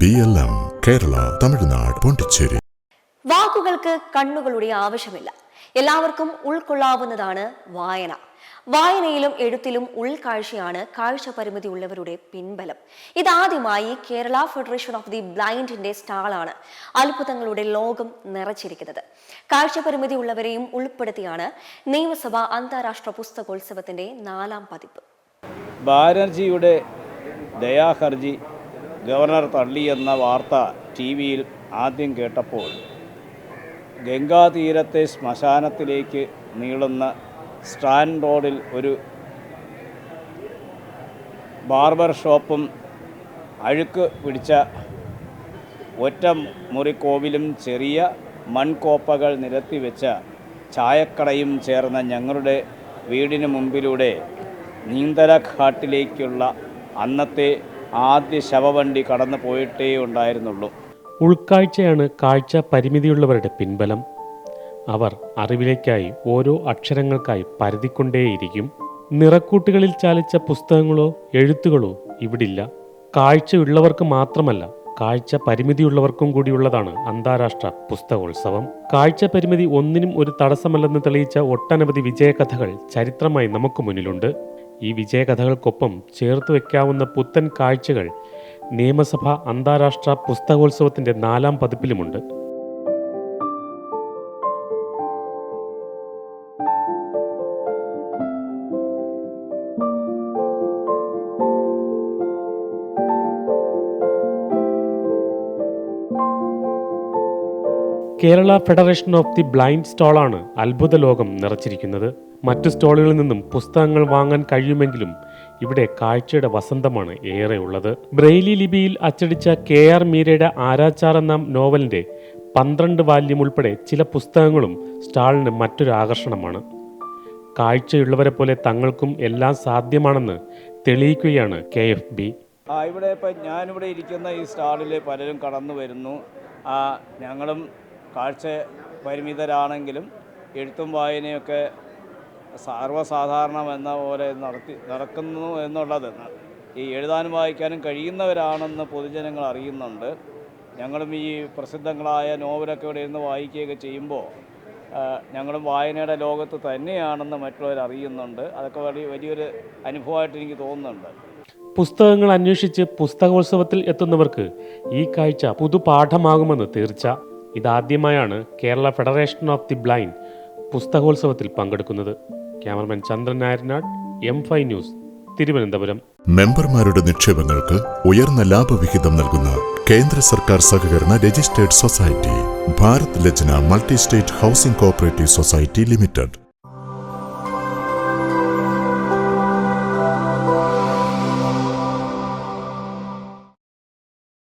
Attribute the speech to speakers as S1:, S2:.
S1: BLM Kerala, Tamil Nadu, Pondicherry.
S2: വാക്കുകൾക്ക് കണ്ണുകളുടെ ആവശ്യമില്ല. എല്ലാവർക്കും ഉൾക്കൊള്ളാവുന്നതാണ് വായന. വായനയിലും എഴുത്തിലും ഉൾക്കാഴ്ചയാണ് കാഴ്ച പരിമിതി ഉള്ളവരുടെ പിൻബലം. ഇതാദ്യമായി കേരള ഫെഡറേഷൻ ഓഫ് ദി ബ്ലൈൻഡിന്റെ സ്റ്റാളാണ് അത്ഭുതങ്ങളുടെ ലോകം നിറച്ചിരിക്കുന്നത്. കാഴ്ച പരിമിതി ഉള്ളവരെയും ഉൾപ്പെടുത്തിയാണ് നിയമസഭ അന്താരാഷ്ട്ര പുസ്തകോത്സവത്തിന്റെ 4ാം പതിപ്പ്.
S3: ബാനർജിയുടെ ദയാഹർജി ഗവർണർ തള്ളിയെന്ന വാർത്ത TV-യിൽ ആദ്യം കേട്ടപ്പോൾ ഗംഗാതീരത്തെ ശ്മശാനത്തിലേക്ക് നീളുന്ന സ്ട്രാൻഡ് റോഡിൽ ഒരു ബാർബർ ഷോപ്പും അഴുക്ക് പിടിച്ച ഒറ്റ മുറിക്കോവിലും ചെറിയ മൺകോപ്പകൾ നിരത്തി വെച്ച ചായക്കടയും ചേർന്ന ഞങ്ങളുടെ വീടിന് മുമ്പിലൂടെ നീന്തലഘാട്ടിലേക്കുള്ള അന്നത്തെ ആദ്യ ശവവണ്ടി കടന്നു പോയിട്ടേ ഉണ്ടായിരുന്നുള്ളൂ.
S4: ഉൾക്കാഴ്ചയാണ് കാഴ്ച പരിമിതിയുള്ളവരുടെ പിൻബലം. അവർ അറിവിലേക്കായി ഓരോ അക്ഷരങ്ങൾക്കായി പരതിക്കൊണ്ടേയിരിക്കും. നിറക്കൂട്ടുകളിൽ ചാലിച്ച പുസ്തകങ്ങളോ എഴുത്തുകളോ ഇവിടില്ല. കാഴ്ചയുള്ളവർക്ക് മാത്രമല്ല, കാഴ്ച പരിമിതിയുള്ളവർക്കും കൂടിയുള്ളതാണ് അന്താരാഷ്ട്ര പുസ്തകോത്സവം. കാഴ്ച പരിമിതി ഒന്നിനും ഒരു തടസ്സമല്ലെന്ന് തെളിയിച്ച ഒട്ടനവധി വിജയകഥകൾ ചരിത്രമായി നമുക്ക് മുന്നിലുണ്ട്. ഈ വിജയകഥകൾക്കൊപ്പം ചേർത്ത് വയ്ക്കാവുന്ന പുത്തൻ കാഴ്ചകൾ നിയമസഭ അന്താരാഷ്ട്ര പുസ്തകോത്സവത്തിന്റെ 4ാം പതിപ്പിലുമുണ്ട്. Kerala federation of the blind സ്റ്റാളാണ് അത്ഭുത ലോകം നിറച്ചിരിക്കുന്നത്. മറ്റു സ്റ്റാളുകളിൽ നിന്നും പുസ്തകങ്ങൾ വാങ്ങാൻ കഴിയുമെങ്കിലും ഇവിടെ കാഴ്ചയുടെ വസന്തമാണ് ഏറെ ഉള്ളത്. ബ്രെയിലി ലിപിയിൽ അച്ചടിച്ച KR മീരയുടെ ആരാച്ചാർ എന്ന നോവലിന്റെ 12 വാല്യം ഉൾപ്പെടെ ചില പുസ്തകങ്ങളും സ്റ്റാളിന് മറ്റൊരു ആകർഷണമാണ്. കാഴ്ചയുള്ളവരെ പോലെ തങ്ങൾക്കും എല്ലാം സാധ്യമാണെന്ന് തെളിയിക്കുകയാണ് KFB.
S3: ഇവിടെ ഇപ്പം ഞാനിവിടെ ഇരിക്കുന്ന ഈ സ്റ്റാളിൽ പലരും കടന്നു വരുന്നു. ഞങ്ങളും കാഴ്ച പരിമിതരാണെങ്കിലും എഴുത്തും വായനയൊക്കെ സർവ്വസാധാരണം എന്ന പോലെ നടക്കുന്നു എന്നുള്ളത് ഈ എഴുതാനും വായിക്കാനും കഴിയുന്നവരാണെന്ന് പൊതുജനങ്ങൾ അറിയുന്നുണ്ട്. ഞങ്ങളും ഈ പ്രസിദ്ധങ്ങളായ നോവലൊക്കെ ഇവിടെ ഇരുന്ന് വായിക്കുകയൊക്കെ ചെയ്യുമ്പോൾ ഞങ്ങളും വായനയുടെ ലോകത്ത് തന്നെയാണെന്ന് മറ്റുള്ളവർ അറിയുന്നുണ്ട്. അതൊക്കെ വലിയൊരു അനുഭവമായിട്ട് എനിക്ക് തോന്നുന്നുണ്ട്.
S4: പുസ്തകങ്ങൾ അന്വേഷിച്ച് പുസ്തകോത്സവത്തിൽ എത്തുന്നവർക്ക് ഈ കാഴ്ച പുതുപാഠമാകുമെന്ന് തീർച്ച. ഇതാദ്യമായാണ് Kerala federation of the blind പുസ്തകോത്സവത്തിൽ പങ്കെടുക്കുന്നത്. ക്യാമറമാൻ ചന്ദ്രൻ നായരനാട്, M5 ന്യൂസ്, തിരുവനന്തപുരം.
S1: മെമ്പർമാരുടെ നിക്ഷേപങ്ങൾക്ക് ഉയർന്ന ലാഭവിഹിതം നൽകുന്ന കേന്ദ്ര സർക്കാർ സഹകരണ registered society Bharat Lajna multi state housing cooperative society limited.